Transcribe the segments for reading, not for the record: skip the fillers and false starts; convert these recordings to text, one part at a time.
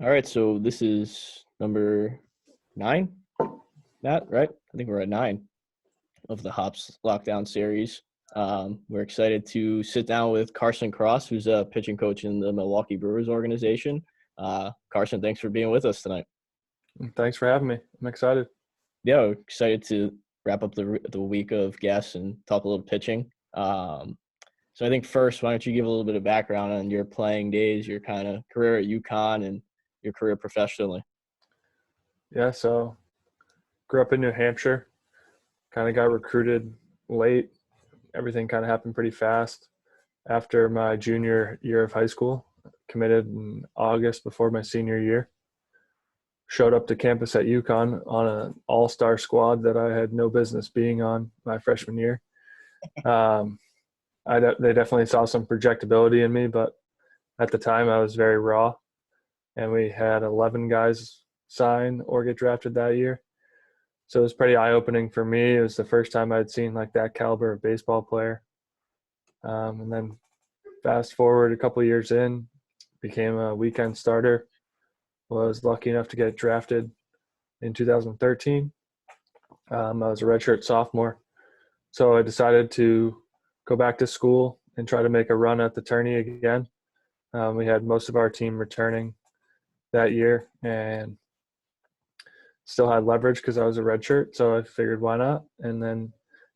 All right, so this is number 9, Matt, right? I think we're at 9 of the Hops Lockdown series. We're excited to sit down with Carson Cross, who's a pitching coach in the Milwaukee Brewers organization. Carson, thanks for being with us tonight. Thanks for having me. I'm excited. Yeah, we're excited to wrap up the week of guests and talk a little pitching. So I think first, why don't you give a little bit of background on your playing days, your kind of career at UConn, and your career professionally? Yeah, so grew up in New Hampshire, kind of got recruited late. Everything kind of happened pretty fast after my junior year of high school. Committed in August before my senior year. Showed up to campus at UConn on an all-star squad that I had no business being on my freshman year. Um, they definitely saw some projectability in me, but at the time I was very raw, and we had 11 guys sign or get drafted that year. So it was pretty eye-opening for me. It was the first time I'd seen like that caliber of baseball player. And then fast forward a couple of years in, became a weekend starter. Was lucky enough to get drafted in 2013. I was a redshirt sophomore. So I decided to go back to school and try to make a run at the tourney again. We had most of our team returning that year and still had leverage because I was a redshirt. So I figured why not? And then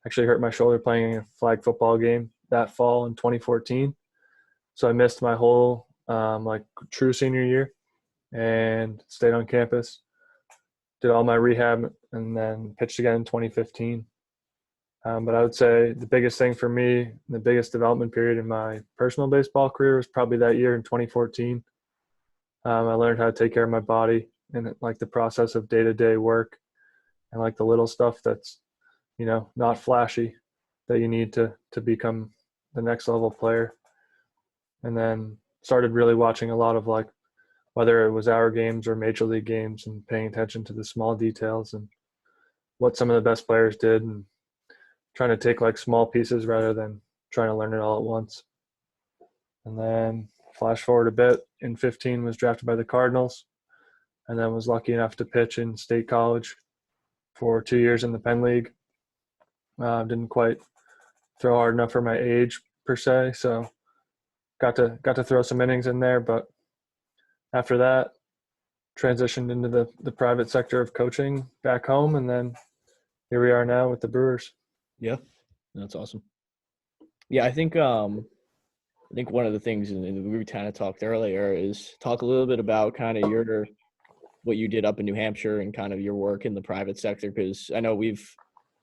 actually hurt my shoulder playing a flag football game that fall in 2014. So I missed my whole true senior year and stayed on campus, did all my rehab, and then pitched again in 2015. But I would say the biggest thing for me, the biggest development period in my personal baseball career was probably that year in 2014. I learned how to take care of my body and like the process of day-to-day work and like the little stuff that's, not flashy that you need to become the next level player. And then started really watching a lot of like, whether it was our games or major league games, and paying attention to the small details and what some of the best players did, and trying to take like small pieces rather than trying to learn it all at once. And then flash forward a bit, in 15 was drafted by the Cardinals, and then was lucky enough to pitch in state college for 2 years in the Penn League. Didn't quite throw hard enough for my age per se, so got to throw some innings in there. But after that, transitioned into the private sector of coaching back home, and then here we are now with the Brewers. Yeah, that's awesome. Yeah, I think one of the things, and we kind of talked earlier, is talk a little bit about kind of what you did up in New Hampshire and kind of your work in the private sector, because I know we've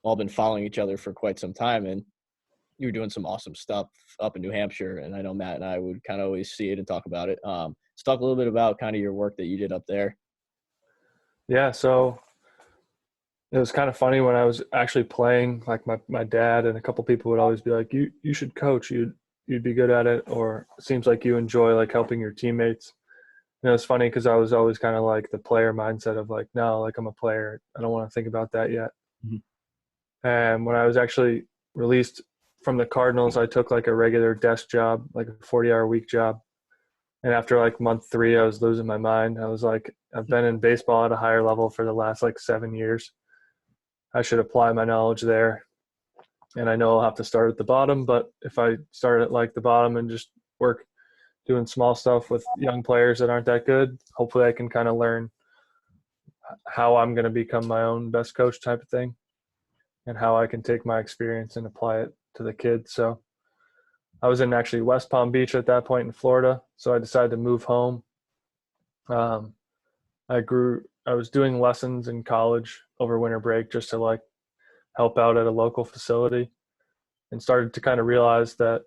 all been following each other for quite some time, and you were doing some awesome stuff up in New Hampshire, and I know Matt and I would kind of always see it and talk about it. Let's talk a little bit about kind of your work that you did up there. Yeah, so it was kind of funny when I was actually playing. Like my dad and a couple people would always be like, "You should coach. You'd be good at it," or "It seems like you enjoy like helping your teammates." And it was funny because I was always kind of like the player mindset of like, no, like I'm a player. I don't want to think about that yet. Mhm. And when I was actually released from the Cardinals, I took like a regular desk job, like a 40-hour week job. And after like month 3, I was losing my mind. I was like, I've been in baseball at a higher level for the last like 7 years. I should apply my knowledge there. And I know I'll have to start at the bottom, but if I start at like the bottom and just work doing small stuff with young players that aren't that good, hopefully I can kind of learn how I'm going to become my own best coach type of thing, and how I can take my experience and apply it to the kids. So I was in actually West Palm Beach at that point in Florida. So I decided to move home. Um, I was doing lessons in college over winter break just to like help out at a local facility, and started to kind of realize that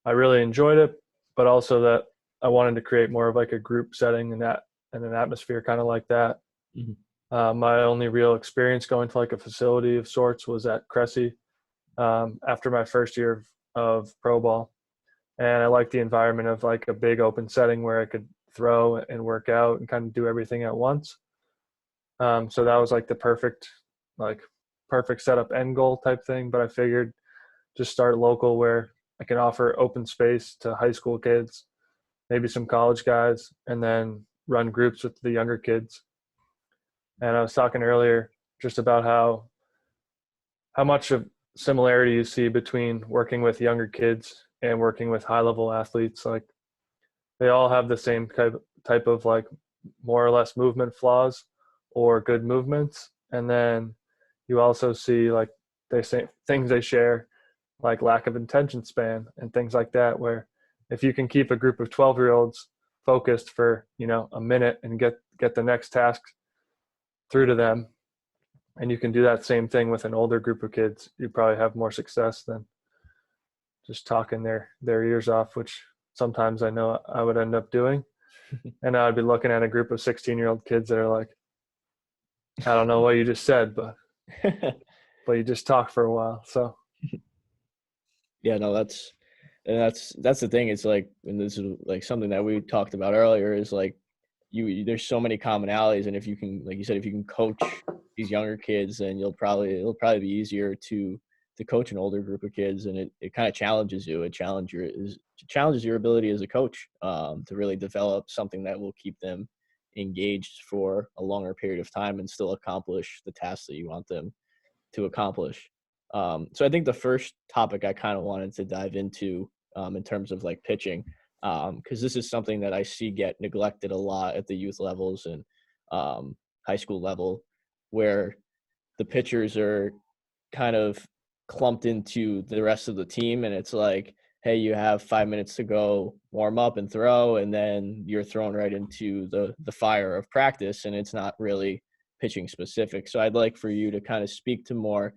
I really enjoyed it, but also that I wanted to create more of like a group setting and an atmosphere kind of like that. Mhm. My only real experience going to like a facility of sorts was at Cressy after my first year of pro ball. And I liked the environment of like a big open setting where I could throw and work out and kind of do everything at once. So that was like the like perfect setup end goal type thing. But I figured just start local where I can offer open space to high school kids, maybe some college guys, and then run groups with the younger kids. And I was talking earlier just about how much of similarity you see between working with younger kids and working with high level athletes. Like they all have the same type of like more or less movement flaws or good movements. And then you also see like they say things they share like lack of attention span and things like that, where if you can keep a group of 12-year-olds focused for, a minute and get the next task through to them, and you can do that same thing with an older group of kids, you probably have more success than just talking their ears off, which sometimes I know I would end up doing. And I would be looking at a group of 16-year-old kids that are like, I don't know what you just said, but you just talk for a while. So Yeah, no, that's the thing. It's like, and this is like something that we talked about earlier, is like there's so many commonalities, and if you can, like you said, if you can coach these younger kids, then it'll probably be easier to coach an older group of kids, and it kind of challenges you. It challenges your ability as a coach, to really develop something that will keep them engaged for a longer period of time and still accomplish the tasks that you want them to accomplish. So I think the first topic I kind of wanted to dive into, in terms of like pitching, because this is something that I see get neglected a lot at the youth levels and high school level, where the pitchers are kind of clumped into the rest of the team, and it's like, hey, you have 5 minutes to go warm up and throw, and then you're thrown right into the fire of practice, and it's not really pitching specific. So I'd like for you to kind of speak to more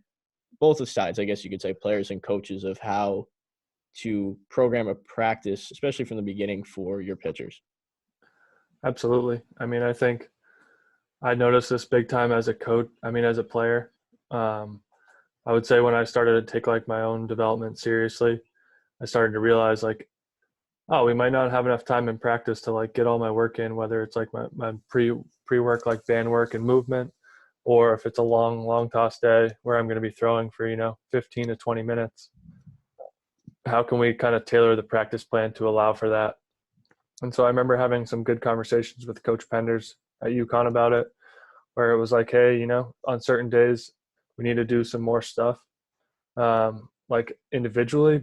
both the sides, I guess you could say, players and coaches, of how to program a practice, especially from the beginning, for your pitchers. absolutely. I mean, I think I noticed this big time as a coach. I mean, as a player, I would say when I started to take like my own development seriously, I started to realize like, oh, we might not have enough time in practice to like get all my work in, whether it's like my pre-work, like band work and movement, or if it's a long toss day where I'm going to be throwing for, 15 to 20 minutes. How can we kind of tailor the practice plan to allow for that? And so I remember having some good conversations with Coach Penders at UConn about it, where it was like, hey, on certain days we need to do some more stuff, like individually,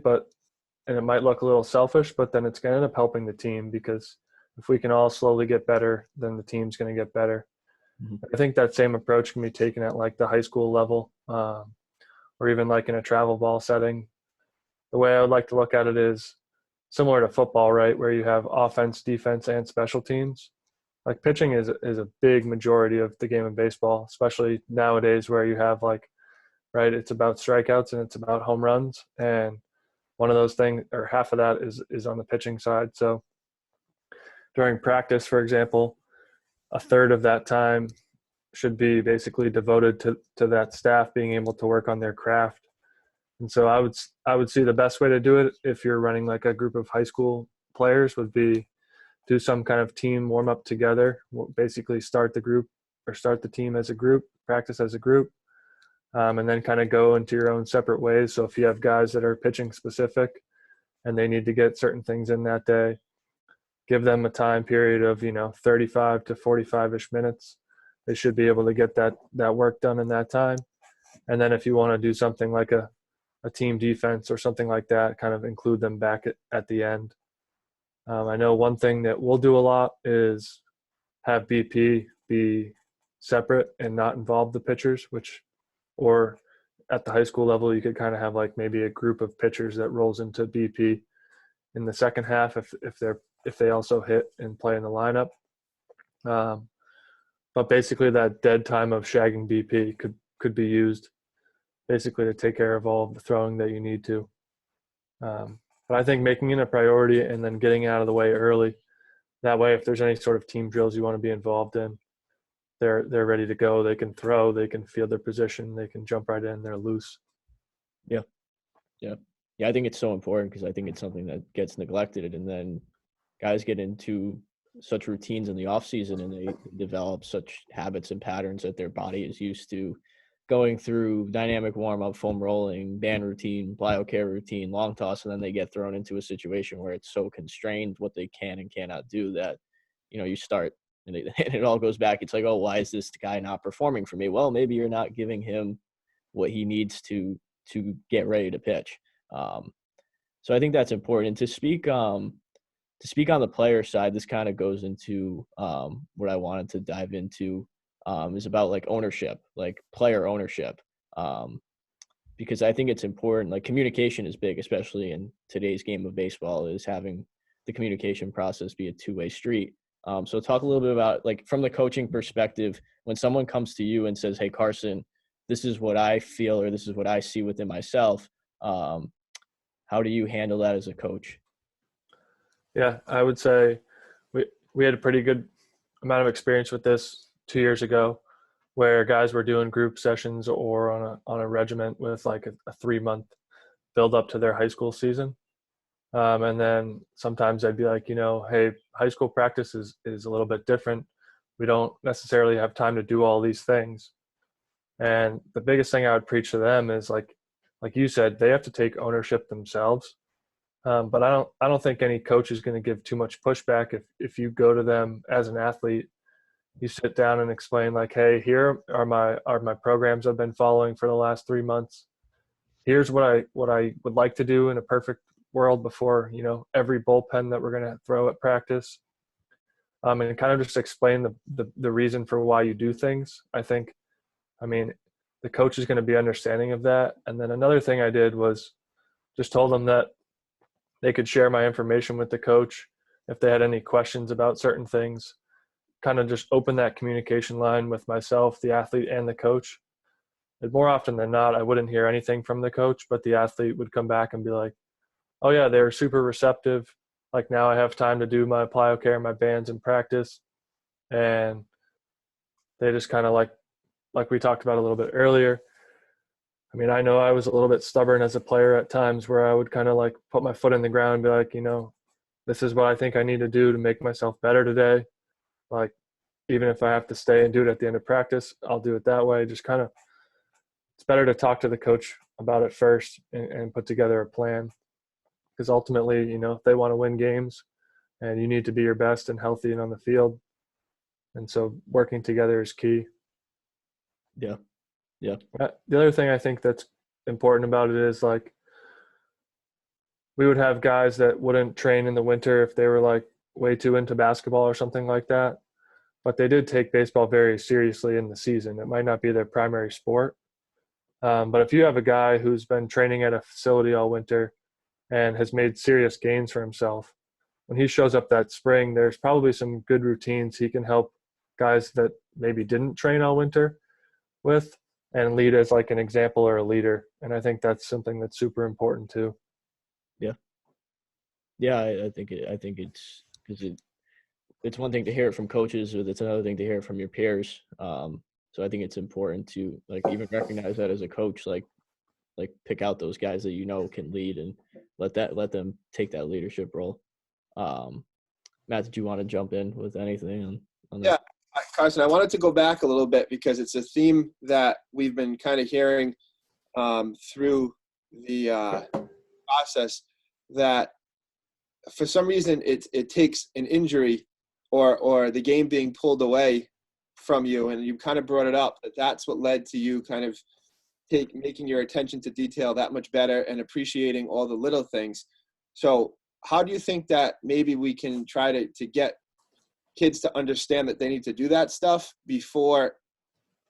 and it might look a little selfish, but then it's going to end up helping the team, because if we can all slowly get better, then the team's going to get better. Mm-hmm. I think that same approach can be taken at like the high school level, or even like in a travel ball setting. The way I would like to look at it is similar to football, right? Where you have offense, defense, and special teams. Like pitching is a big majority of the game of baseball, especially nowadays where you have like, right, it's about strikeouts and it's about home runs. And one of those things, or half of that, is on the pitching side. So during practice, for example, a third of that time should be basically devoted to that staff being able to work on their craft. And so I would see the best way to do it, if you're running like a group of high school players, would be do some kind of team warm up together. Basically start the team as a group, practice as a group, and then kind of go into your own separate ways. So if you have guys that are pitching specific and they need to get certain things in that day, give them a time period of 35 to 45-ish minutes. They should be able to get that work done in that time. And then if you want to do something like a team defense or something like that, kind of include them back at the end. I know one thing that we'll do a lot is have BP be separate and not involve the pitchers, or at the high school level, you could kind of have like maybe a group of pitchers that rolls into BP in the second half if they also hit and play in the lineup. But basically that dead time of shagging BP could be used basically to take care of all of the throwing that you need to. But I think making it a priority and then getting out of the way early, that way if there's any sort of team drills you want to be involved in, they're ready to go. They can throw, they can field their position, they can jump right in, they're loose. Yeah. I think it's so important, because I think it's something that gets neglected, and then guys get into such routines in the off season, and they develop such habits and patterns that their body is used to going through dynamic warm-up, foam rolling, band routine, plyo routine, long toss, and then they get thrown into a situation where it's so constrained what they can and cannot do that, you start And it all goes back. It's like, oh, why is this guy not performing for me? Well, maybe you're not giving him what he needs to get ready to pitch. So I think that's important. And to speak on the player side, this kind of goes into what I wanted to dive into, is about like ownership, like player ownership. Because I think it's important. Like communication is big, especially in today's game of baseball, is having the communication process be a two-way street. So talk a little bit about, like, from the coaching perspective, when someone comes to you and says, hey, Carson, this is what I feel, or this is what I see within myself. How do you handle that as a coach? Yeah, I would say we had a pretty good amount of experience with this 2 years ago, where guys were doing group sessions or on a regiment with like a 3-month build up to their high school season. And then sometimes I'd be like, hey, high school practice is a little bit different. We don't necessarily have time to do all these things. And the biggest thing I would preach to them is like you said, they have to take ownership themselves. But I don't think any coach is going to give too much pushback if you go to them as an athlete, you sit down and explain like, hey, here are my programs I've been following for the last 3 months. Here's what I would like to do in a perfect world before, every bullpen that we're going to throw at practice. And kind of just explain the reason for why you do things. The coach is going to be understanding of that. And then another thing I did was just told them that they could share my information with the coach if they had any questions about certain things. Kind of just open that communication line with myself, the athlete, and the coach. And more often than not, I wouldn't hear anything from the coach, but the athlete would come back and be like, oh yeah, they were super receptive. Like, now I have time to do my plyo-care and my bands in practice. And they just kind of like we talked about a little bit earlier. I know I was a little bit stubborn as a player at times, where I would kind of like put my foot in the ground and be like, this is what I think I need to do to make myself better today. Like, even if I have to stay and do it at the end of practice, I'll do it that way. Just kind of, it's better to talk to the coach about it first and put together a plan. Because ultimately, if they want to win games, and you need to be your best and healthy and on the field. And so working together is key. Yeah. Yeah. The other thing I think that's important about it is, like, we would have guys that wouldn't train in the winter if they were like way too into basketball or something like that. But they did take baseball very seriously in the season. It might not be their primary sport. But if you have a guy who's been training at a facility all winter and has made serious gains for himself, when he shows up that spring, there's probably some good routines he can help guys that maybe didn't train all winter with, and lead as like an example or a leader. And I think that's something that's super important too. Yeah. Yeah. I think it's because it's one thing to hear it from coaches, or it's another thing to hear it from your peers. So I think it's important to, like, even recognize that as a coach, like pick out those guys that can lead, and let them take that leadership role. Matt, did you want to jump in with anything on this? Yeah, Carson, I wanted to go back a little bit, because it's a theme that we've been kind of hearing through the process, that for some reason it takes an injury or the game being pulled away from you, and you kind of brought it up, that's what led to you kind of making your attention to detail that much better and appreciating all the little things. So how do you think that maybe we can try to get kids to understand that they need to do that stuff before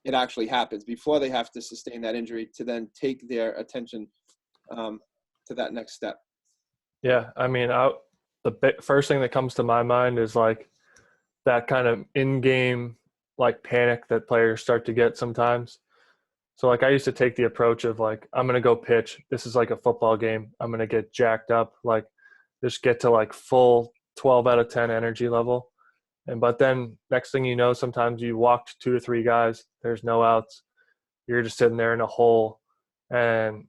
it actually happens, before they have to sustain that injury, to then take their attention to that next step? Yeah. The first thing that comes to my mind is like that kind of in-game like panic that players start to get sometimes. So like I used to take the approach of like, I'm going to go pitch. This is like a football game. I'm going to get jacked up, like just get to like full 12 out of 10 energy level. But then next thing you know, sometimes you walked 2 to 3 guys, there's no outs. You're just sitting there in a hole, and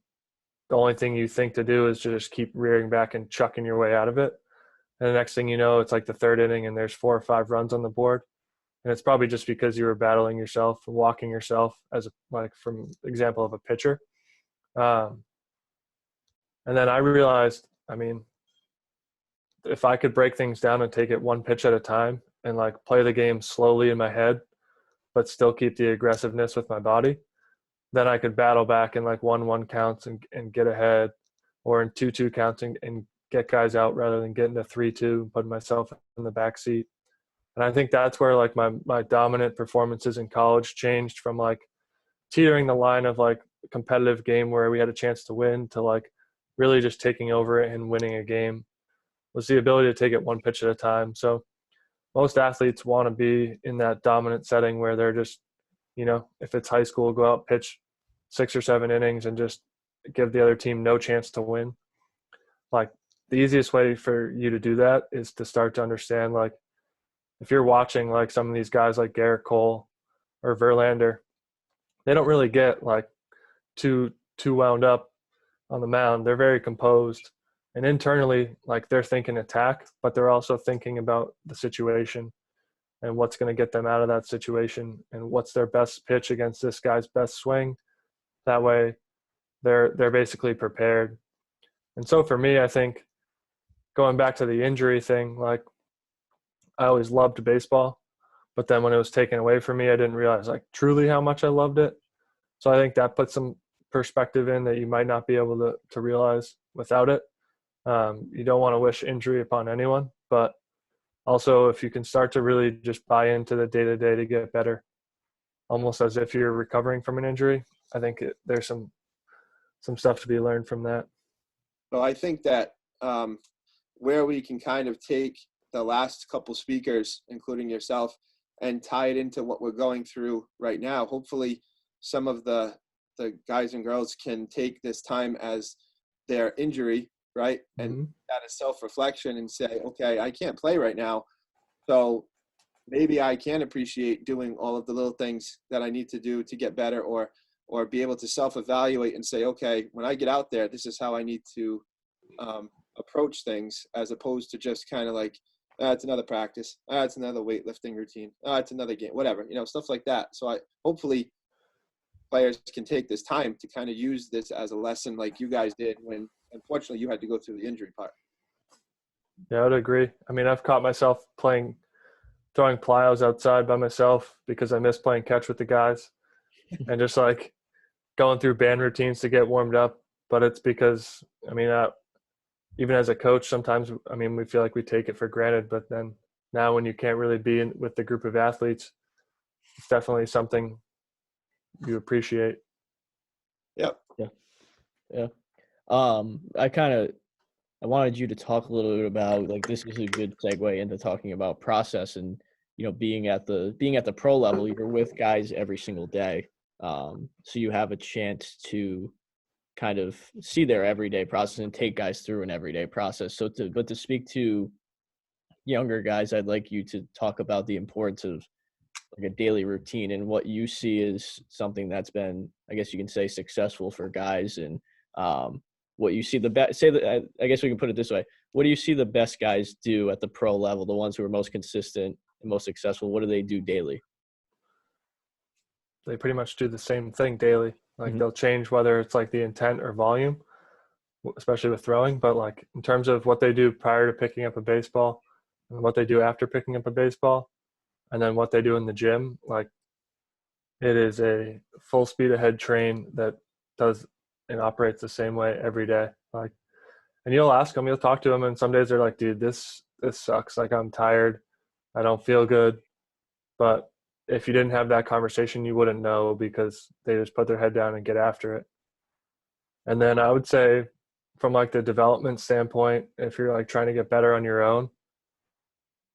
the only thing you think to do is to just keep rearing back and chucking your way out of it. And the next thing you know, it's like the 3rd inning and there's 4 or 5 runs on the board. And it's probably just because you were battling yourself and walking yourself, as from example of a pitcher. And then I realized, if I could break things down and take it one pitch at a time and like play the game slowly in my head, but still keep the aggressiveness with my body, then I could battle back in like 1-1 counts and get ahead, or in 2-2 counts and get guys out rather than getting to 3-2 and putting myself in the back seat. And I think that's where like my dominant performances in college changed from like teetering the line of like a competitive game where we had a chance to win to like really just taking over it and winning a game, was the ability to take it one pitch at a time. So most athletes want to be in that dominant setting where they're just, if it's high school, go out, pitch 6 or 7 innings and just give the other team no chance to win. Like the easiest way for you to do that is to start to understand, like, if you're watching like some of these guys like Garrett Cole or Verlander, they don't really get like too wound up on the mound. They're very composed, and internally, like, they're thinking attack, but they're also thinking about the situation and what's going to get them out of that situation and what's their best pitch against this guy's best swing. That way they're basically prepared. And so for me, I think going back to the injury thing, like, I always loved baseball, but then when it was taken away from me, I didn't realize like truly how much I loved it. So I think that puts some perspective in that you might not be able to realize without it. You don't want to wish injury upon anyone, but also if you can start to really just buy into the day-to-day to get better, almost as if you're recovering from an injury, I think there's some stuff to be learned from that. So I think that where we can kind of take the last couple speakers, including yourself, and tie it into what we're going through right now. Hopefully some of the guys and girls can take this time as their injury, right? And that is self-reflection and say, okay, I can't play right now. So maybe I can appreciate doing all of the little things that I need to do to get better, or be able to self-evaluate and say, okay, when I get out there, this is how I need to approach things, as opposed to just kind of like, it's another practice. It's another weightlifting routine. It's another game, whatever, stuff like that. So hopefully players can take this time to kind of use this as a lesson like you guys did when, unfortunately, you had to go through the injury part. Yeah, I would agree. I mean, I've caught myself throwing plyos outside by myself because I miss playing catch with the guys and just like going through band routines to get warmed up. But it's because, I mean, even as a coach, sometimes, I mean, we feel like we take it for granted, but then now when you can't really be with the group of athletes, it's definitely something you appreciate. Yep. Yeah. I wanted you to talk a little bit about, like, this is a good segue into talking about process and, being at the pro level, you're with guys every single day. So you have a chance to kind of see their everyday process and take guys through an everyday process. But to speak to younger guys, I'd like you to talk about the importance of like a daily routine and what you see as something that's been, I guess you can say, successful for guys, and what you see the best. I guess we can put it this way: what do you see the best guys do at the pro level? The ones who are most consistent and most successful. What do they do daily? They pretty much do the same thing daily. Like they'll change whether it's like the intent or volume, especially with throwing. But like in terms of what they do prior to picking up a baseball and what they do after picking up a baseball, and then what they do in the gym, like it is a full speed ahead train that does and operates the same way every day. Like, and you'll ask them, you'll talk to them, and some days they're like, dude, this sucks. Like, I'm tired. I don't feel good. But if you didn't have that conversation, you wouldn't know, because they just put their head down and get after it. And then I would say from like the development standpoint, if you're like trying to get better on your own,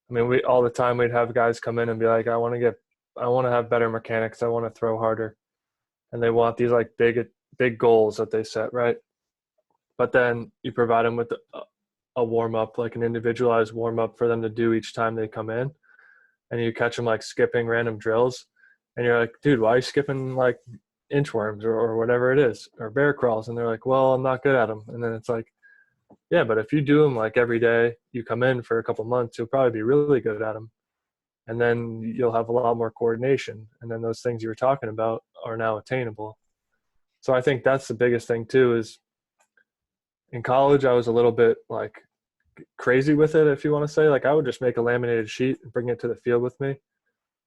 I mean, all the time we'd have guys come in and be like, I want to have better mechanics. I want to throw harder. And they want these like big goals that they set, right? But then you provide them with a warm up, like an individualized warm up for them to do each time they come in. And you catch them like skipping random drills, and you're like, dude, why are you skipping like inchworms or whatever it is, or bear crawls? And they're like, well, I'm not good at them. And then it's like, yeah, but if you do them like every day, you come in for a couple months, you'll probably be really good at them. And then you'll have a lot more coordination. And then those things you were talking about are now attainable. So I think that's the biggest thing too, is in college, I was a little bit like crazy with it, if you want to say. Like I would just make a laminated sheet and bring it to the field with me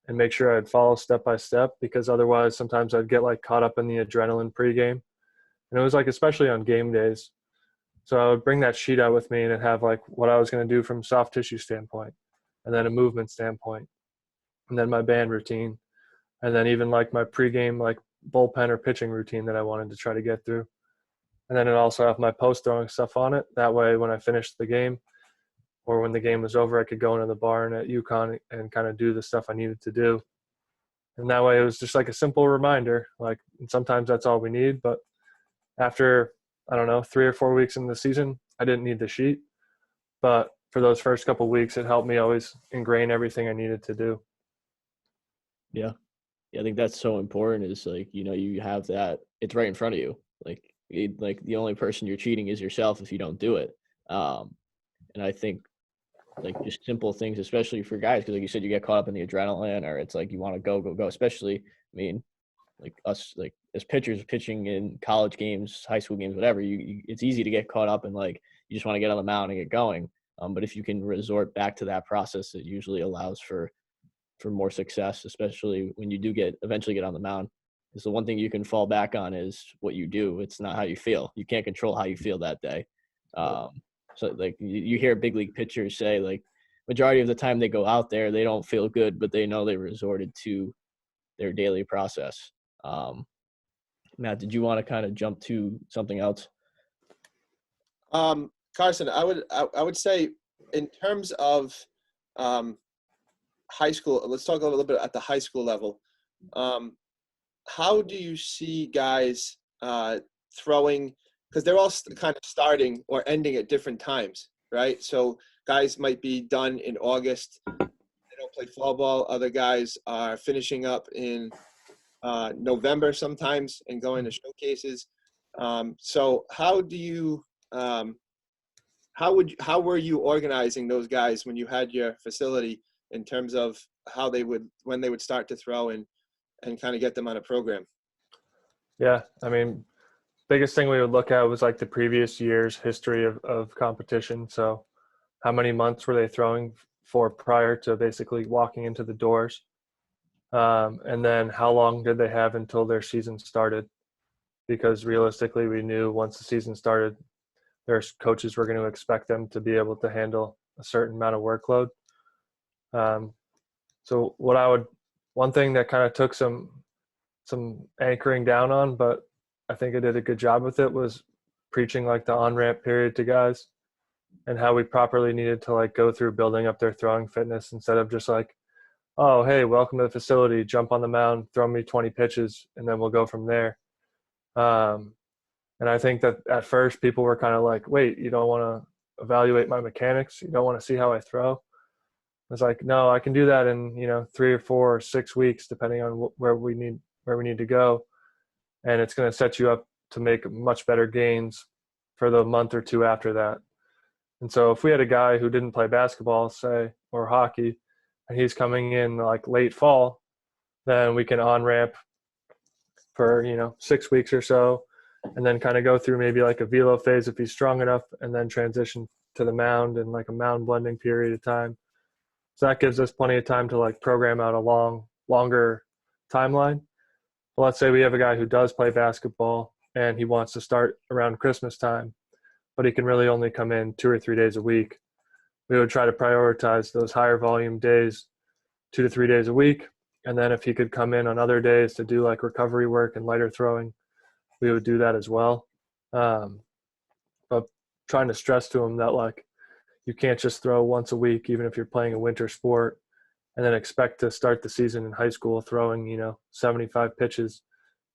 and make sure I'd follow step by step, because otherwise sometimes I'd get like caught up in the adrenaline pregame. And it was like, especially on game days. So I would bring that sheet out with me and it'd have like what I was going to do from soft tissue standpoint, and then a movement standpoint, and then my band routine, and then even like my pregame, like bullpen or pitching routine that I wanted to try to get through. And then it also have my post throwing stuff on it. That way, when I finished the game or when the game was over, I could go into the barn at UConn and kind of do the stuff I needed to do. And that way it was just like a simple reminder. Like, and sometimes that's all we need. But after, I don't know, 3 or 4 weeks in the season, I didn't need the sheet. But for those first couple of weeks, it helped me always ingrain everything I needed to do. Yeah. Yeah, I think that's so important, is like, you have that, it's right in front of you. Like the only person you're cheating is yourself if you don't do it. And I think like just simple things, especially for guys, because like you said, you get caught up in the adrenaline, or it's like you want to go, especially, I mean, like us, like as pitchers pitching in college games, high school games, whatever, it's easy to get caught up in like, you just want to get on the mound and get going. But if you can resort back to that process, it usually allows for more success, especially when you do eventually get on the mound. Because the one thing you can fall back on is what you do. It's not how you feel. You can't control how you feel that day. So like you hear big league pitchers say, like, majority of the time they go out there, they don't feel good, but they know they resorted to their daily process. Matt, did you want to kind of jump to something else? Carson, I would say in terms of high school, let's talk a little bit at the high school level. How do you see guys throwing, because they're all kind of starting or ending at different times, right? So guys might be done in August. They don't play fall ball. Other guys are finishing up in November sometimes and going to showcases. So how do you how were you organizing those guys when you had your facility, in terms of when they would start to throw and kind of get them on a program? Yeah, I mean, biggest thing we would look at was like the previous year's history of competition. So how many months were they throwing for prior to basically walking into the doors? And then how long did they have until their season started? Because realistically, we knew once the season started, their coaches were going to expect them to be able to handle a certain amount of workload. So one thing that kind of took some anchoring down on, but I think I did a good job with it, was preaching like the on-ramp period to guys and how we properly needed to like go through building up their throwing fitness, instead of just like, oh, hey, welcome to the facility, jump on the mound, throw me 20 pitches, and then we'll go from there. And I think that at first people were kind of like, wait, you don't want to evaluate my mechanics? You don't want to see how I throw? I was like, no, I can do that in, 3 or 4 or 6 weeks, depending on where we need to go. And it's going to set you up to make much better gains for the month or 2 after that. And so if we had a guy who didn't play basketball, say, or hockey, and he's coming in like late fall, then we can on-ramp for, 6 weeks or so, and then kind of go through maybe like a velo phase if he's strong enough, and then transition to the mound in like a mound blending period of time. So that gives us plenty of time to like program out a longer timeline. But let's say we have a guy who does play basketball and he wants to start around Christmas time, but he can really only come in 2 or 3 days a week. We would try to prioritize those higher volume days, 2 to 3 days a week. And then if he could come in on other days to do like recovery work and lighter throwing, we would do that as well. But trying to stress to him that like, you can't just throw once a week, even if you're playing a winter sport, and then expect to start the season in high school throwing, 75 pitches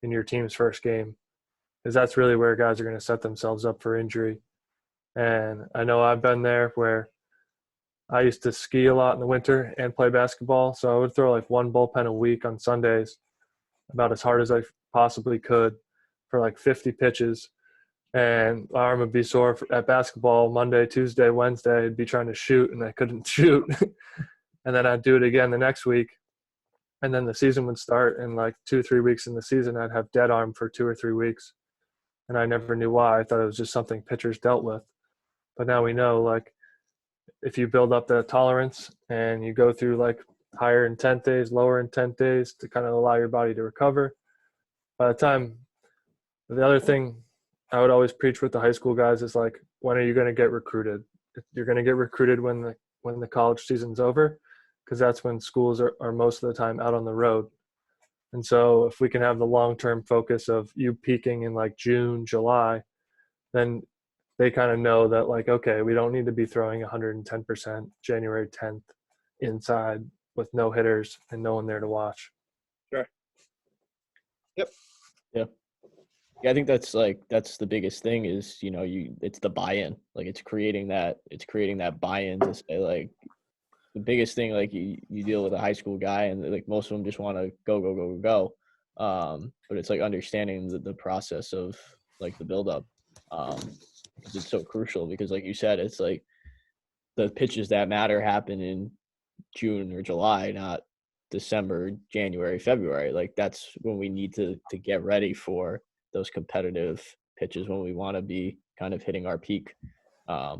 in your team's first game, because that's really where guys are going to set themselves up for injury. And I know I've been there where I used to ski a lot in the winter and play basketball. So I would throw like one bullpen a week on Sundays, about as hard as I possibly could, for like 50 pitches. And my arm would be sore at basketball Monday, Tuesday, Wednesday. I'd be trying to shoot and I couldn't shoot. And then I'd do it again the next week. And then the season would start, and like 2 or 3 weeks in the season, I'd have dead arm for 2 or 3 weeks. And I never knew why. I thought it was just something pitchers dealt with. But now we know, like, if you build up the tolerance and you go through like higher intent days, lower intent days to kind of allow your body to recover, by the time, the other thing I would always preach with the high school guys is like, when are you going to get recruited? You're going to get recruited when the college season's over, because that's when schools are most of the time out on the road. And so if we can have the long-term focus of you peaking in like June, July, then they kind of know that like, okay, we don't need to be throwing 110% January 10th inside with no hitters and no one there to watch. Sure. Yep. Yeah. Yeah, I think that's the biggest thing is, it's the buy-in. Like it's creating that buy-in to say like the biggest thing, like you deal with a high school guy and like most of them just want to go. But it's like understanding the process of like the buildup. Because it's so crucial because like you said, it's like the pitches that matter happen in June or July, not December, January, February. Like that's when we need to get ready for those competitive pitches when we want to be kind of hitting our peak. Yeah.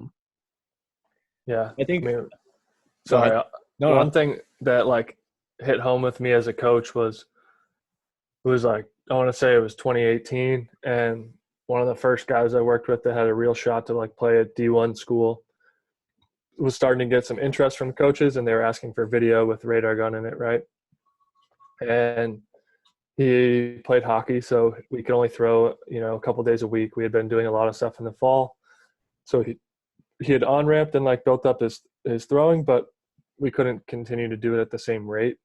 I think. Sorry. No. One thing that like hit home with me as a coach was like, I want to say it was 2018, and one of the first guys I worked with that had a real shot to like play at D1 school was starting to get some interest from coaches, and they were asking for video with radar gun in it, right? And he played hockey, so we could only throw, a couple days a week. We had been doing a lot of stuff in the fall, so he had on-ramped and like built up his throwing, but we couldn't continue to do it at the same rate.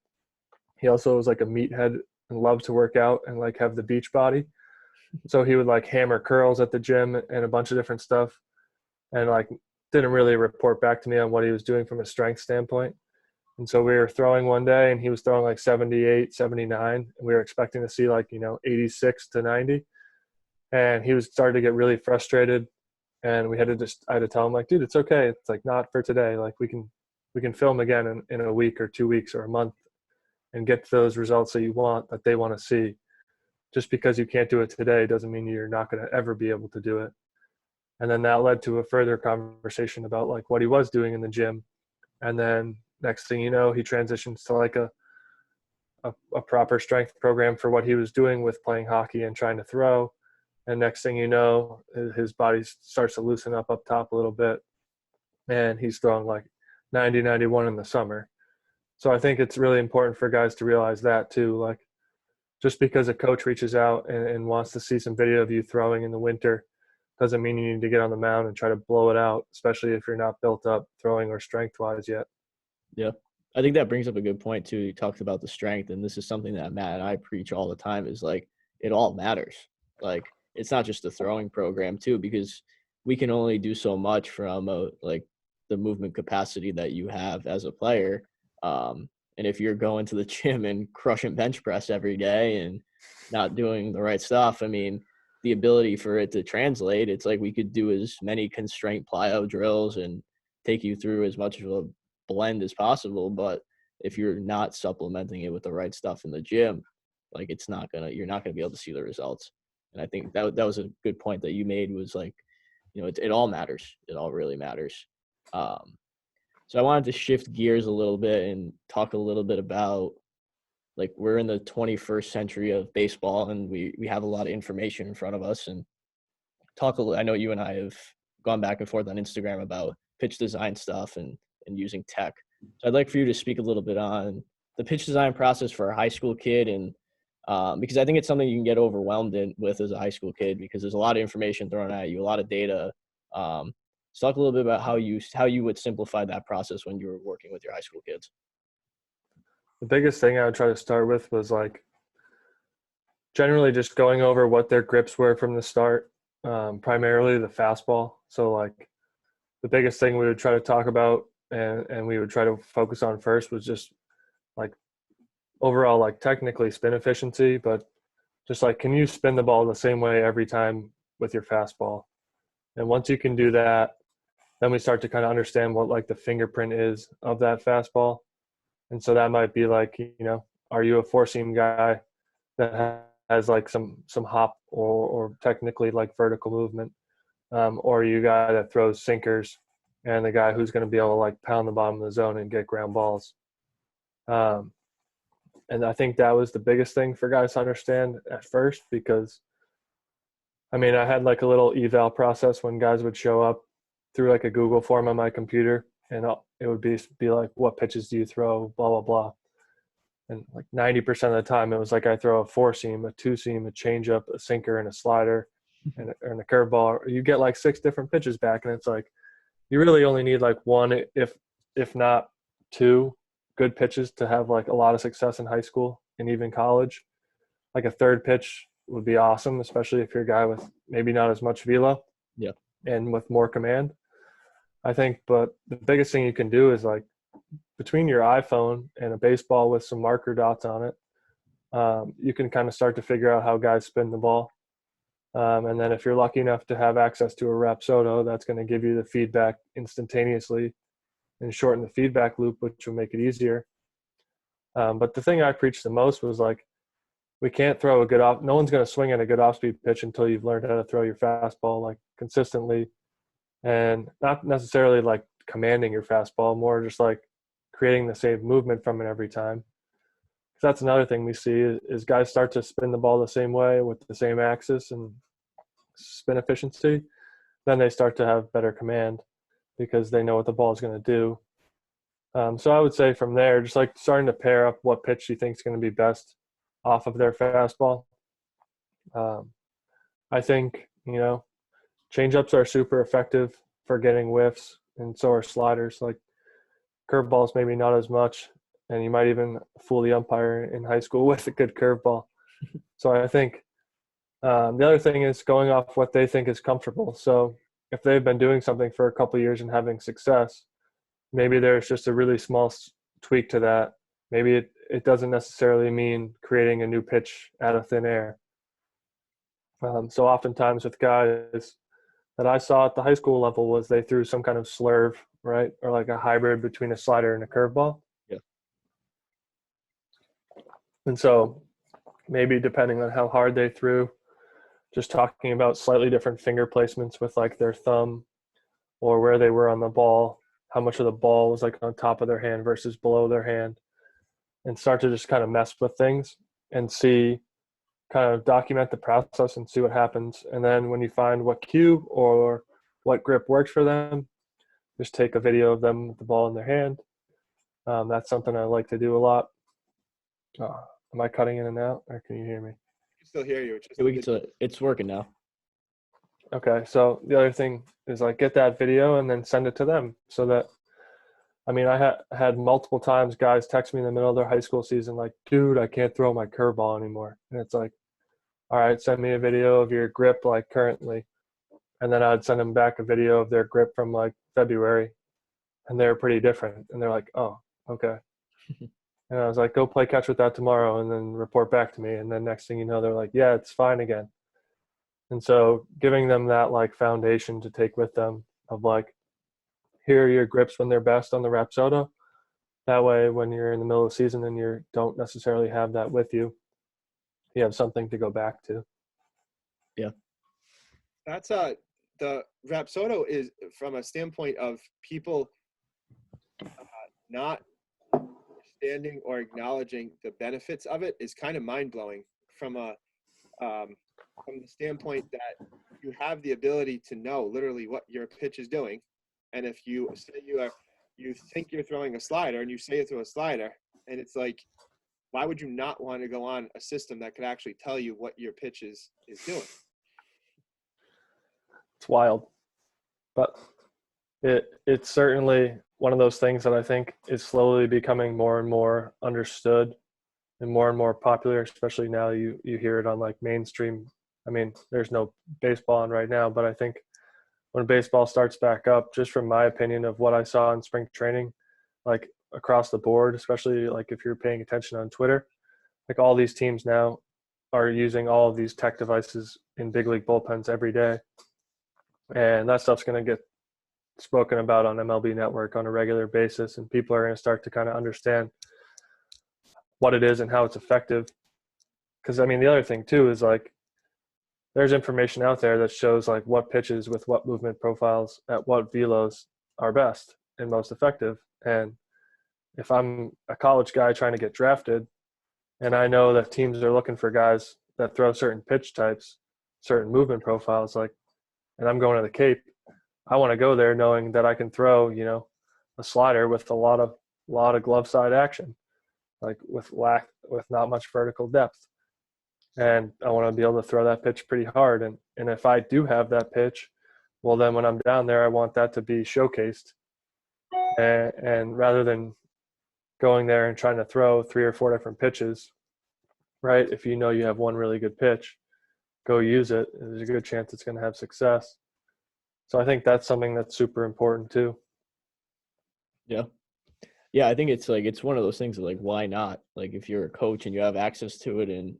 He also was like a meathead and loved to work out and like have the beach body. So he would like hammer curls at the gym and a bunch of different stuff, and like didn't really report back to me on what he was doing from a strength standpoint. And so we were throwing one day and he was throwing like 78, 79, and we were expecting to see like, 86 to 90. And he was starting to get really frustrated, and I had to tell him like, dude, it's okay. It's like not for today. Like we can film again in a week or 2 weeks or a month and get those results that you want, that they want to see. Just because you can't do it today doesn't mean you're not going to ever be able to do it. And then that led to a further conversation about like what he was doing in the gym. And then next thing you know, he transitions to like a proper strength program for what he was doing with playing hockey and trying to throw. And next thing you know, his body starts to loosen up top a little bit, and he's throwing like 90, 91 in the summer. So I think it's really important for guys to realize that too. Like just because a coach reaches out and wants to see some video of you throwing in the winter doesn't mean you need to get on the mound and try to blow it out, especially if you're not built up throwing or strength-wise yet. Yeah. I think that brings up a good point too. You talked about the strength, and this is something that Matt and I preach all the time is like it all matters. Like it's not just the throwing program too, because we can only do so much from like the movement capacity that you have as a player. And if you're going to the gym and crushing bench press every day and not doing the right stuff, I mean, the ability for it to translate, it's like we could do as many constraint plyo drills and take you through as much of a blend as possible. But if you're not supplementing it with the right stuff in the gym, like you're not gonna be able to see the results. And I think that was a good point that you made was like, it all matters. It all really matters. So I wanted to shift gears a little bit and talk a little bit about like we're in the 21st century of baseball, and we have a lot of information in front of us, and I know you and I have gone back and forth on Instagram about pitch design stuff and using tech. So I'd like for you to speak a little bit on the pitch design process for a high school kid, and because I think it's something you can get overwhelmed with as a high school kid because there's a lot of information thrown at you, a lot of data. So talk a little bit about how you would simplify that process when you were working with your high school kids. The biggest thing I would try to start with was like generally just going over what their grips were from the start, primarily the fastball. So like the biggest thing we would try to talk about and we would try to focus on first was just like overall like technically spin efficiency, but just like can you spin the ball the same way every time with your fastball? And once you can do that, then we start to kind of understand what like the fingerprint is of that fastball. And so that might be like, are you a four-seam guy that has like some hop or technically like vertical movement? Or are you a guy that throws sinkers and the guy who's going to be able to like pound the bottom of the zone and get ground balls. And I think that was the biggest thing for guys to understand at first, because I mean, I had like a little eval process when guys would show up through like a Google form on my computer, and it would be like, what pitches do you throw, blah, blah, blah. And like 90% of the time, it was like I throw a 4-seam, a 2-seam, a changeup, a sinker, and a slider, and a curveball. You get like 6 different pitches back, and it's like you really only need like 1, if not 2, good pitches to have like a lot of success in high school and even college. Like a third pitch would be awesome, especially if you're a guy with maybe not as much velo, Yeah. and with more command, I think. But the biggest thing you can do is like between your iPhone and a baseball with some marker dots on it, you can kind of start to figure out how guys spin the ball. And then if you're lucky enough to have access to a Rapsodo, that's going to give you the feedback instantaneously and shorten the feedback loop, which will make it easier. But the thing I preached the most was like, we can't throw a good off. No one's going to swing at a good off-speed pitch until you've learned how to throw your fastball like consistently, and not necessarily like commanding your fastball, more just like creating the same movement from it every time. Because that's another thing we see is guys start to spin the ball the same way with the same axis and spin efficiency. Then they start to have better command because they know what the ball is going to do. So I would say from there, just like starting to pair up what pitch you think is going to be best off of their fastball. I think, changeups are super effective for getting whiffs, and so are sliders. Like curveballs, maybe not as much, and you might even fool the umpire in high school with a good curveball. So I think the other thing is going off what they think is comfortable. So if they've been doing something for a couple of years and having success, maybe there's just a really small tweak to that. Maybe it doesn't necessarily mean creating a new pitch out of thin air. So oftentimes with guys that I saw at the high school level was they threw some kind of slurve, right? Or like a hybrid between a slider and a curveball. Yeah. And so maybe depending on how hard they threw, just talking about slightly different finger placements with like their thumb or where they were on the ball, how much of the ball was like on top of their hand versus below their hand, and start to just kind of mess with things and see, kind of document the process and see what happens. And then when you find what cue or what grip works for them, just take a video of them with the ball in their hand. That's something I like to do a lot. Am I cutting in and out, or can you hear me? I can still hear you. It's working now. Okay, so the other thing is like get that video and then send it to them, so that, I mean, I had multiple times guys text me in the middle of their high school season like, dude, I can't throw my curveball anymore. And it's like, all right, send me a video of your grip like currently. And then I'd send them back a video of their grip from like February, and they're pretty different. And they're like, oh, okay. And I was like, go play catch with that tomorrow and then report back to me. And then next thing you know, they're like, yeah, it's fine again. And so giving them that like foundation to take with them of like, here are your grips when they're best on the Rapsodo. That way, when you're in the middle of the season and you don't necessarily have that with you, you have something to go back to. Yeah. That's the Rapsodo is from a standpoint of people not understanding or acknowledging the benefits of it is kind of mind-blowing from the standpoint that you have the ability to know literally what your pitch is doing. And if you say you think you're throwing a slider and you say you throw a slider, and it's like, why would you not want to go on a system that could actually tell you what your pitch is doing? It's wild. But it's certainly one of those things that I think is slowly becoming more and more understood and more popular, especially now you hear it on like mainstream. I mean, there's no baseball on right now, but I think when baseball starts back up, just from my opinion of what I saw in spring training, like across the board, especially like if you're paying attention on Twitter, like all these teams now are using all of these tech devices in big league bullpens every day. And that stuff's going to get spoken about on MLB Network on a regular basis, and people are going to start to kind of understand what it is and how it's effective. Because, I mean, the other thing too is like there's information out there that shows like what pitches with what movement profiles at what velos our best and most effective. And if I'm a college guy trying to get drafted and I know that teams are looking for guys that throw certain pitch types, certain movement profiles, like, and I'm going to the Cape, I want to go there knowing that I can throw, a slider with a lot of glove side action, like with not much vertical depth. And I want to be able to throw that pitch pretty hard. And if I do have that pitch, well, then when I'm down there, I want that to be showcased. And rather than going there and trying to throw 3 or 4 different pitches, right? If you know you have one really good pitch, go use it. There's a good chance it's going to have success. So I think that's something that's super important too. Yeah. Yeah, I think it's like it's one of those things like why not? Like if you're a coach and you have access to it, and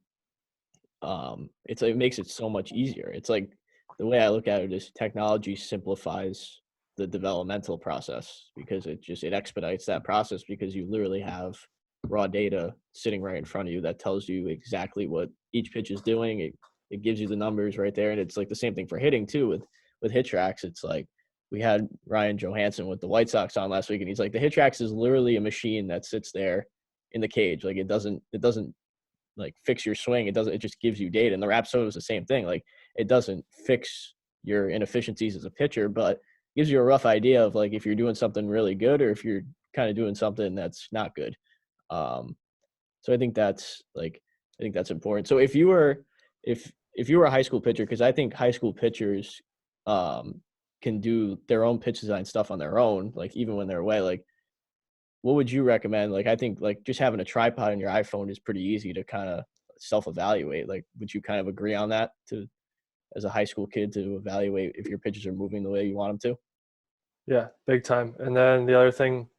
it's like it makes it so much easier. It's like the way I look at it is technology simplifies the developmental process because it expedites that process because you literally have raw data sitting right in front of you that tells you exactly what each pitch is doing. It gives you the numbers right there, and it's like the same thing for hitting too with hit tracks. It's like we had Ryan Johansson with the White Sox on last week, and he's like the hit tracks is literally a machine that sits there in the cage. Like it doesn't like fix your swing. It just gives you data. And the Rapsodo is the same thing. Like it doesn't fix your inefficiencies as a pitcher, but gives you a rough idea of like if you're doing something really good or if you're kind of doing something that's not good. So I think that's important. So if you were a high school pitcher, because I think high school pitchers can do their own pitch design stuff on their own, like even when they're away, like what would you recommend? Like, I think like just having a tripod on your iPhone is pretty easy to kind of self-evaluate. Like, would you kind of agree on that as a high school kid to evaluate if your pitches are moving the way you want them to? Yeah, big time. And then the other thing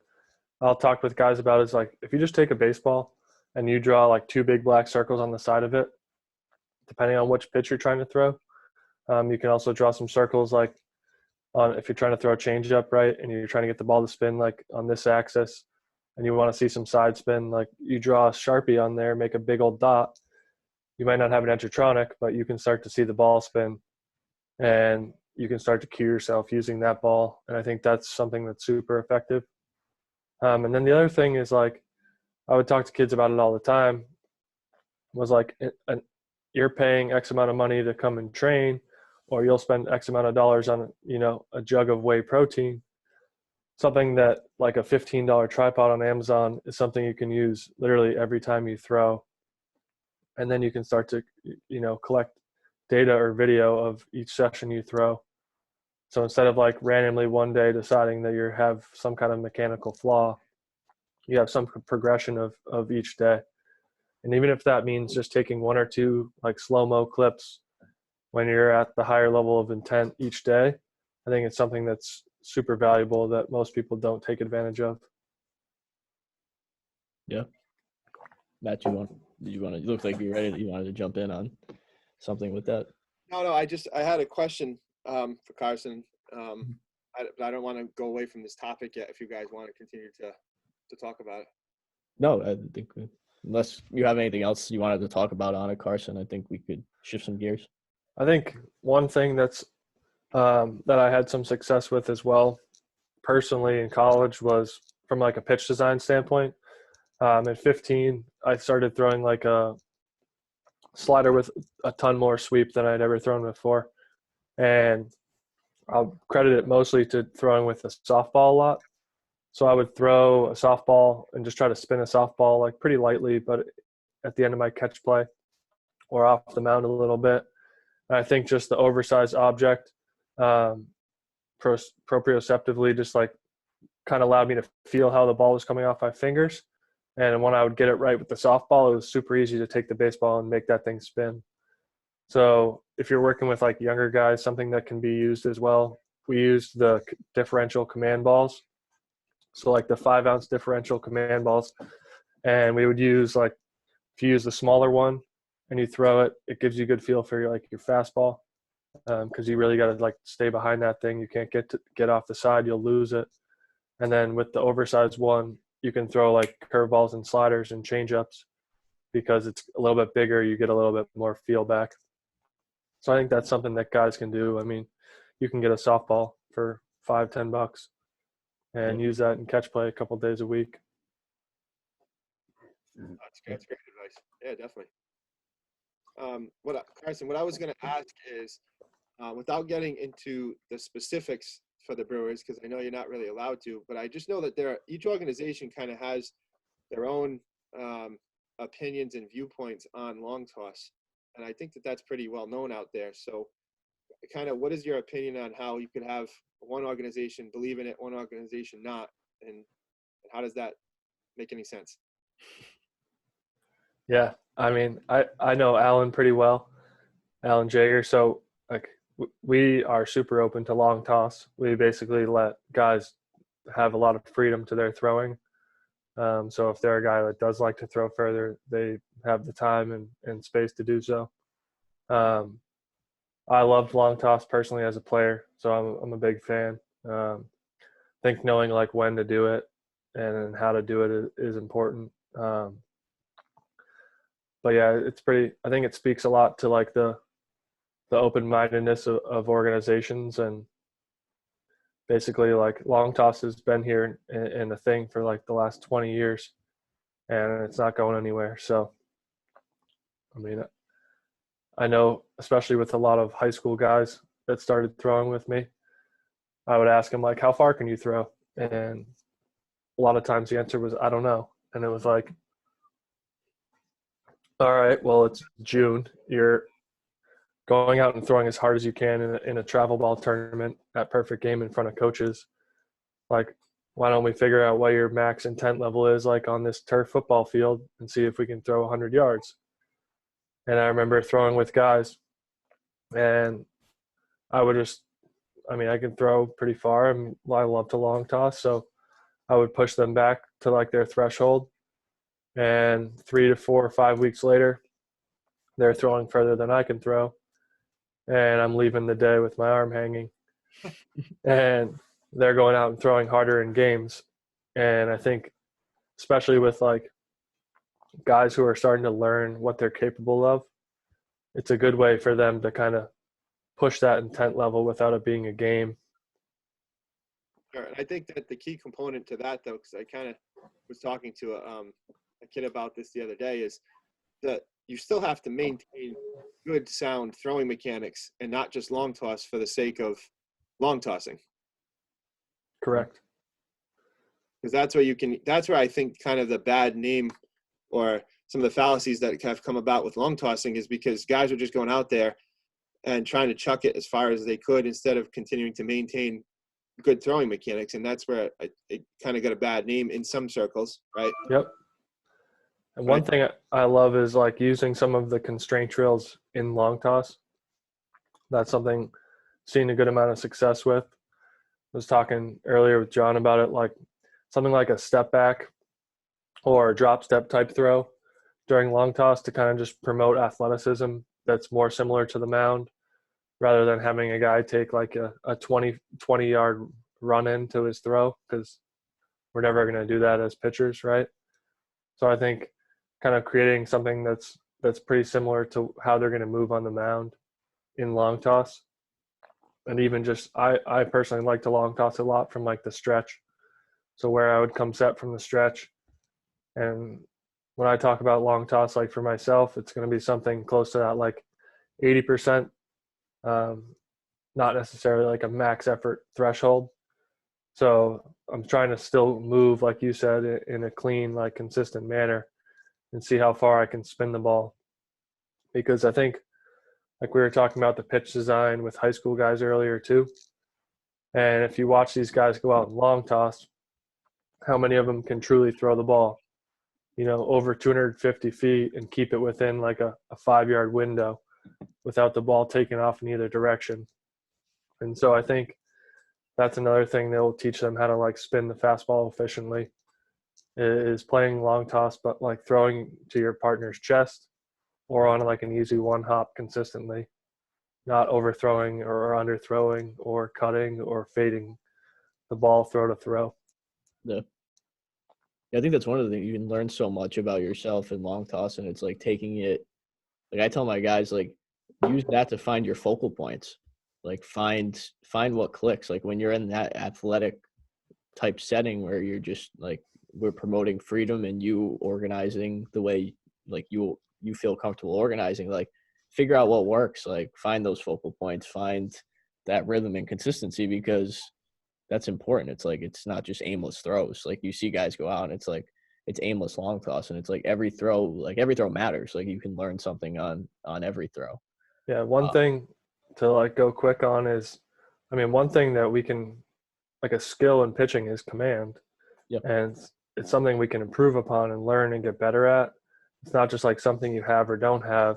I'll talk with guys about is like, if you just take a baseball and you draw like 2 big black circles on the side of it, depending on which pitch you're trying to throw, you can also draw some circles like on if you're trying to throw a changeup, right, and you're trying to get the ball to spin like on this axis, and you want to see some side spin, like you draw a Sharpie on there, make a big old dot. You might not have an Entertronic, but you can start to see the ball spin, and you can start to cue yourself using that ball. And I think that's something that's super effective. And then the other thing is like, I would talk to kids about it all the time, was like, you're paying X amount of money to come and train, or you'll spend X amount of dollars on, a jug of whey protein. Something that like a $15 tripod on Amazon is something you can use literally every time you throw. And then you can start to, collect data or video of each session you throw. So instead of like randomly one day deciding that you have some kind of mechanical flaw, you have some progression of each day. And even if that means just taking 1 or 2 like slow-mo clips when you're at the higher level of intent each day, I think it's something that's super valuable that most people don't take advantage of. Yeah. Matt, you look like you're ready. You wanted to jump in on something with that. No, I had a question for Carson. I don't want to go away from this topic yet if you guys want to continue to talk about it. No, I think unless you have anything else you wanted to talk about on it, Carson, I think we could shift some gears. I think one thing that's that I had some success with as well, personally in college, was from like a pitch design standpoint. At 15, I started throwing like a slider with a ton more sweep than I'd ever thrown before. And I'll credit it mostly to throwing with a softball a lot. So I would throw a softball and just try to spin a softball like pretty lightly, but at the end of my catch play or off the mound a little bit. And I think just the oversized object proprioceptively just like kind of allowed me to feel how the ball was coming off my fingers. And when I would get it right with the softball, it was super easy to take the baseball and make that thing spin. So if you're working with like younger guys, something that can be used as well, we used the differential command balls. So like the 5-ounce differential command balls. And we would use like, if you use the smaller one and you throw it, it gives you a good feel for your fastball. Because you really got to like stay behind that thing. You can't get off the side, you'll lose it. And then with the oversized one, you can throw like curveballs and sliders and changeups because it's a little bit bigger. You get a little bit more feel back. So I think that's something that guys can do. I mean, you can get a softball for $5-10. and use that in catch play a couple days a week. That's great advice. Yeah, definitely. Carson, what I was going to ask is, without getting into the specifics for the Brewers, because I know you're not really allowed to, but I just know that each organization kind of has their own opinions and viewpoints on long toss, and I think that that's pretty well known out there. So, kind of, what is your opinion on how you could have one organization believe in it, one organization not, and how does that make any sense? Yeah, I mean, I know Alan pretty well, Alan Jaeger. So like we are super open to long toss. We basically let guys have a lot of freedom to their throwing. So if they're a guy that does like to throw further, they have the time and space to do so. I loved long toss personally as a player, so I'm a big fan. I think knowing like when to do it and how to do it is important. But yeah, it's pretty. I think it speaks a lot to like the open-mindedness of organizations, and basically like long toss has been here in a thing for like the last 20 years, and it's not going anywhere. So, I mean, I know especially with a lot of high school guys that started throwing with me, I would ask them like, "How far can you throw?" And a lot of times the answer was, "I don't know," and it was like, all right, well, it's June. You're going out and throwing as hard as you can in a travel ball tournament at perfect game in front of coaches. Like, why don't we figure out what your max intent level is like on this turf football field and see if we can throw 100 yards? And I remember throwing with guys, and I would I can throw pretty far. I love to long toss, so I would push them back to like their threshold. And 3 to 4 or 5 weeks later, they're throwing further than I can throw. And I'm leaving the day with my arm hanging. And they're going out and throwing harder in games. And I think, especially with like guys who are starting to learn what they're capable of, it's a good way for them to kind of push that intent level without it being a game. Sure. And I think that the key component to that, though, because I kind of was talking to a kid about this the other day, is that you still have to maintain good, sound throwing mechanics and not just long toss for the sake of long tossing. Correct. Because that's where I think kind of the bad name or some of the fallacies that have come about with long tossing is because guys are just going out there and trying to chuck it as far as they could instead of continuing to maintain good throwing mechanics. And that's where it kind of got a bad name in some circles, right? Yep. And one thing I love is like using some of the constraint drills in long toss. That's something I've seen a good amount of success with. I was talking earlier with John about it, like something like a step back or a drop step type throw during long toss to kind of just promote athleticism that's more similar to the mound rather than having a guy take like a 20 yard run into his throw, because we're never going to do that as pitchers, right? So I think kind of creating something that's pretty similar to how they're going to move on the mound in long toss. And even just I personally like to long toss a lot from like the stretch. So where I would come set from the stretch. And when I talk about long toss, like for myself, it's going to be something close to that, like 80%, not necessarily like a max effort threshold. So I'm trying to still move, like you said, in a clean, like consistent manner and see how far I can spin the ball. Because I think, like we were talking about the pitch design with high school guys earlier too. And if you watch these guys go out and long toss, how many of them can truly throw the ball, over 250 feet and keep it within like a 5 yard window without the ball taking off in either direction? And so I think that's another thing that will teach them how to like spin the fastball efficiently, is playing long toss, but like throwing to your partner's chest or on like an easy one hop consistently, not overthrowing or underthrowing or cutting or fading the ball throw to throw. Yeah. I think that's one of the things you can learn so much about yourself in long toss, and it's like taking it. Like I tell my guys, like use that to find your focal points. Like find what clicks. Like when you're in that athletic type setting where you're just like, we're promoting freedom and you organizing the way like you feel comfortable organizing, like figure out what works, like find those focal points, find that rhythm and consistency, because that's important. It's like, it's not just aimless throws. Like you see guys go out and it's like, it's aimless long toss, and it's like every throw matters. Like you can learn something on every throw. Yeah, one thing to like go quick on is, I mean, one thing that we can, like a skill in pitching is command. Yep. And it's something we can improve upon and learn and get better at. It's not just like something you have or don't have.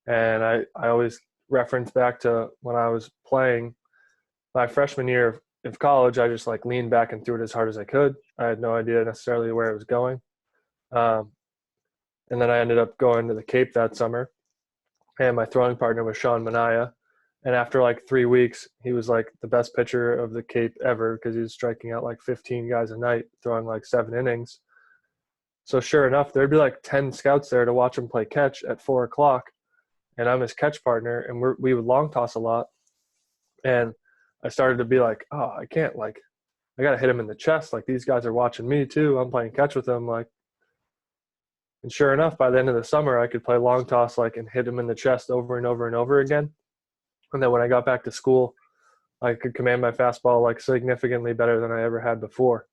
And I always reference back to when I was playing my freshman year of college. I just like leaned back and threw it as hard as I could. I had no idea necessarily where it was going. And then I ended up going to the Cape that summer, and my throwing partner was Sean Manaea. And after like 3 weeks, he was like the best pitcher of the Cape ever, because he was striking out like 15 guys a night, throwing like 7 innings. So sure enough, there'd be like 10 scouts there to watch him play catch at 4 o'clock. And I'm his catch partner, and we would long toss a lot. And I started to be like, oh, I can't, like, I got to hit him in the chest. Like, these guys are watching me too. I'm playing catch with them. Like, and sure enough, by the end of the summer, I could play long toss, like, and hit him in the chest over and over and over again. And then when I got back to school, I could command my fastball like significantly better than I ever had before.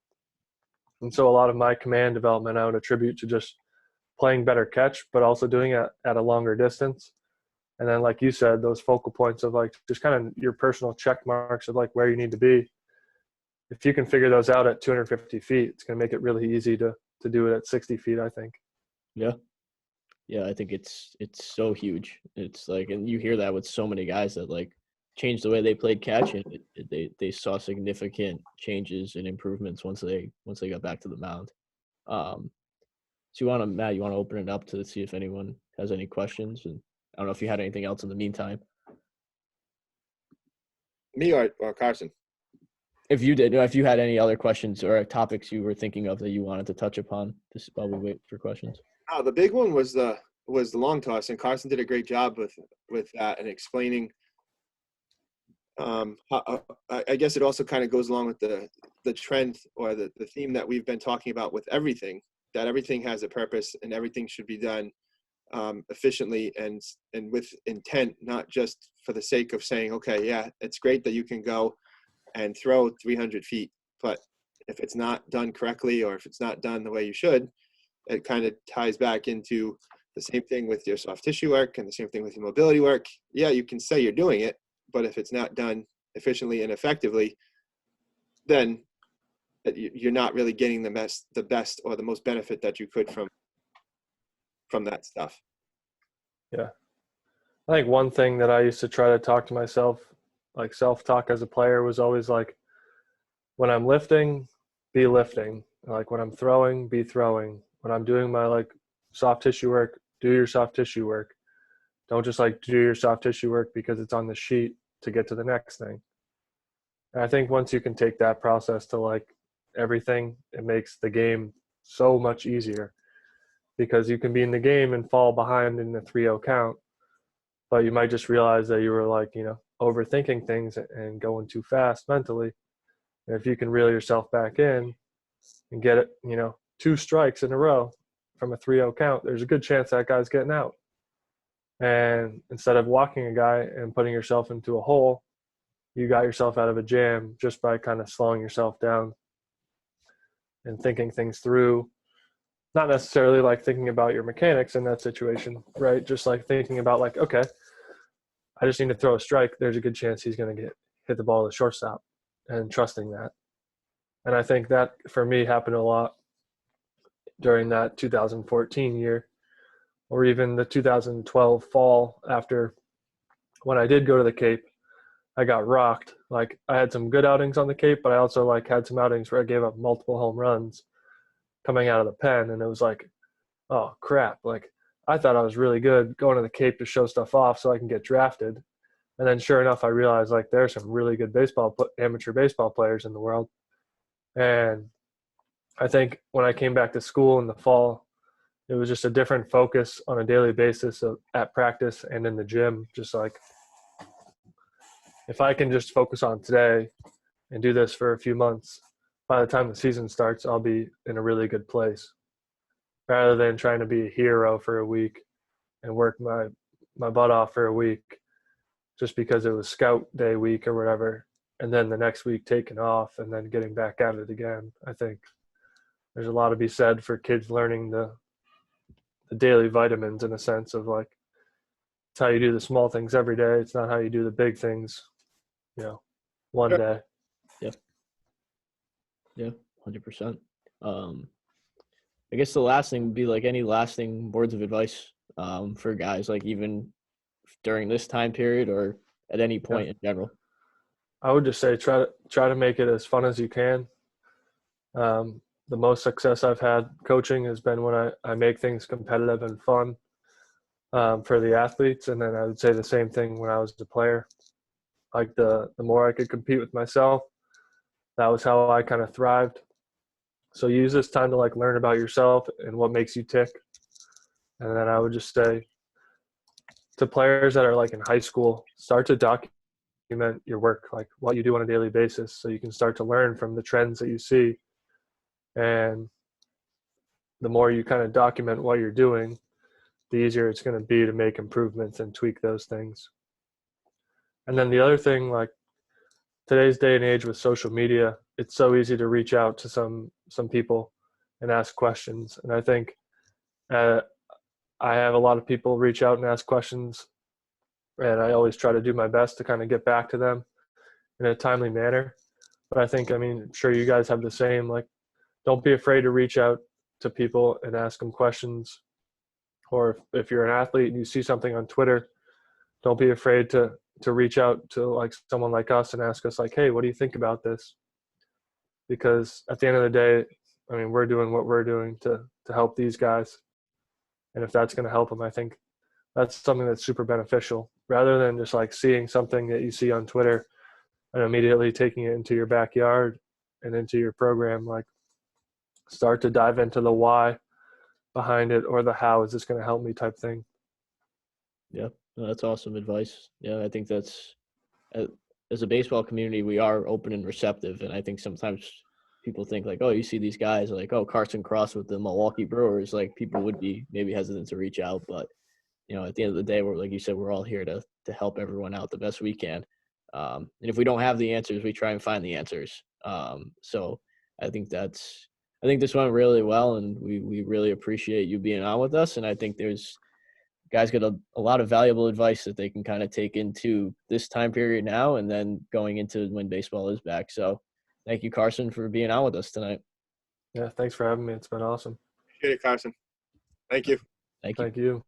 And so a lot of my command development I would attribute to just playing better catch, but also doing it at a longer distance. And then, like you said, those focal points of like just kind of your personal check marks of like where you need to be. If you can figure those out at 250 feet, it's going to make it really easy to do it at 60 feet, I think. Yeah. Yeah, I think it's so huge. It's like, and you hear that with so many guys that like changed the way they played catch, and they saw significant changes and improvements once they got back to the mound. So Matt, you want to open it up to see if anyone has any questions, and I don't know if you had anything else in the meantime. Me or Carson? If you did, if you had any other questions or topics you were thinking of that you wanted to touch upon, this is while we wait for questions. Oh, the big one was the long toss, and Carson did a great job with that and explaining. I guess it also kind of goes along with the trend or the theme that we've been talking about with everything, that everything has a purpose and everything should be done efficiently and with intent, not just for the sake of saying, okay, yeah, it's great that you can go and throw 300 feet, but if it's not done correctly or if it's not done the way you should, it kind of ties back into the same thing with your soft tissue work and the same thing with your mobility work. Yeah, you can say you're doing it, but if it's not done efficiently and effectively, then you're not really getting the best or the most benefit that you could from that stuff. Yeah. I think one thing that I used to try to talk to myself, like self-talk as a player, was always like, when I'm lifting, be lifting. Like when I'm throwing, be throwing. When I'm doing my like soft tissue work, do your soft tissue work. Don't just like do your soft tissue work because it's on the sheet to get to the next thing. And I think once you can take that process to like everything, it makes the game so much easier, because you can be in the game and fall behind in the 3-0 count, but you might just realize that you were like, overthinking things and going too fast mentally. And if you can reel yourself back in and get it, 2 strikes in a row from a 3-0 count, there's a good chance that guy's getting out. And instead of walking a guy and putting yourself into a hole, you got yourself out of a jam just by kind of slowing yourself down and thinking things through. Not necessarily like thinking about your mechanics in that situation, right? Just like thinking about like, okay, I just need to throw a strike. There's a good chance he's going to hit the ball to the shortstop, and trusting that. And I think that for me happened a lot during that 2014 year, or even the 2012 fall, after when I did go to the Cape. I got rocked. Like, I had some good outings on the Cape, but I also like had some outings where I gave up multiple home runs coming out of the pen. And it was like, oh crap. Like, I thought I was really good going to the Cape to show stuff off so I can get drafted. And then sure enough, I realized like there's some really good amateur baseball players in the world. And I think when I came back to school in the fall, it was just a different focus on a daily basis at practice and in the gym. Just like, if I can just focus on today and do this for a few months, by the time the season starts, I'll be in a really good place, rather than trying to be a hero for a week and work my butt off for a week just because it was scout day week or whatever, and then the next week taking off and then getting back at it again. I think there's a lot to be said for kids learning the daily vitamins, in a sense of like, it's how you do the small things every day. It's not how you do the big things, one day. Yeah, 100%. I guess the last thing would be like any lasting words of advice for guys, like even during this time period or at any point in general. I would just say try to make it as fun as you can. The most success I've had coaching has been when I make things competitive and fun for the athletes, and then I would say the same thing when I was a player. Like the more I could compete with myself, that was how I kind of thrived. So use this time to like learn about yourself and what makes you tick. And then I would just say to players that are like in high school, start to document your work, like what you do on a daily basis, so you can start to learn from the trends that you see. And the more you kind of document what you're doing, the easier it's going to be to make improvements and tweak those things. And then the other thing, like today's day and age with social media, it's so easy to reach out to some people and ask questions. And I think I have a lot of people reach out and ask questions, and I always try to do my best to kind of get back to them in a timely manner. But I think, I'm sure you guys have the same, like, don't be afraid to reach out to people and ask them questions. Or if you're an athlete and you see something on Twitter, don't be afraid to reach out to like someone like us and ask us like, hey, what do you think about this? Because at the end of the day, we're doing what we're doing to help these guys. And if that's going to help them, I think that's something that's super beneficial, rather than just like seeing something that you see on Twitter and immediately taking it into your backyard and into your program. Like, start to dive into the why behind it, or the how is this going to help me type thing. Yeah, no, that's awesome advice. Yeah, I think that's as a baseball community, we are open and receptive, and I think sometimes people think like, oh, you see these guys like, oh, Carson Cross with the Milwaukee Brewers, like people would be maybe hesitant to reach out, but at the end of the day, we're, like you said, we're all here to help everyone out the best we can. And if we don't have the answers, we try and find the answers. So I think this went really well, and we really appreciate you being on with us. And I think there's guys get a lot of valuable advice that they can kind of take into this time period now and then going into when baseball is back. So thank you, Carson, for being on with us tonight. Yeah, thanks for having me. It's been awesome. Appreciate it, Carson. Thank you. Thank you. Thank you.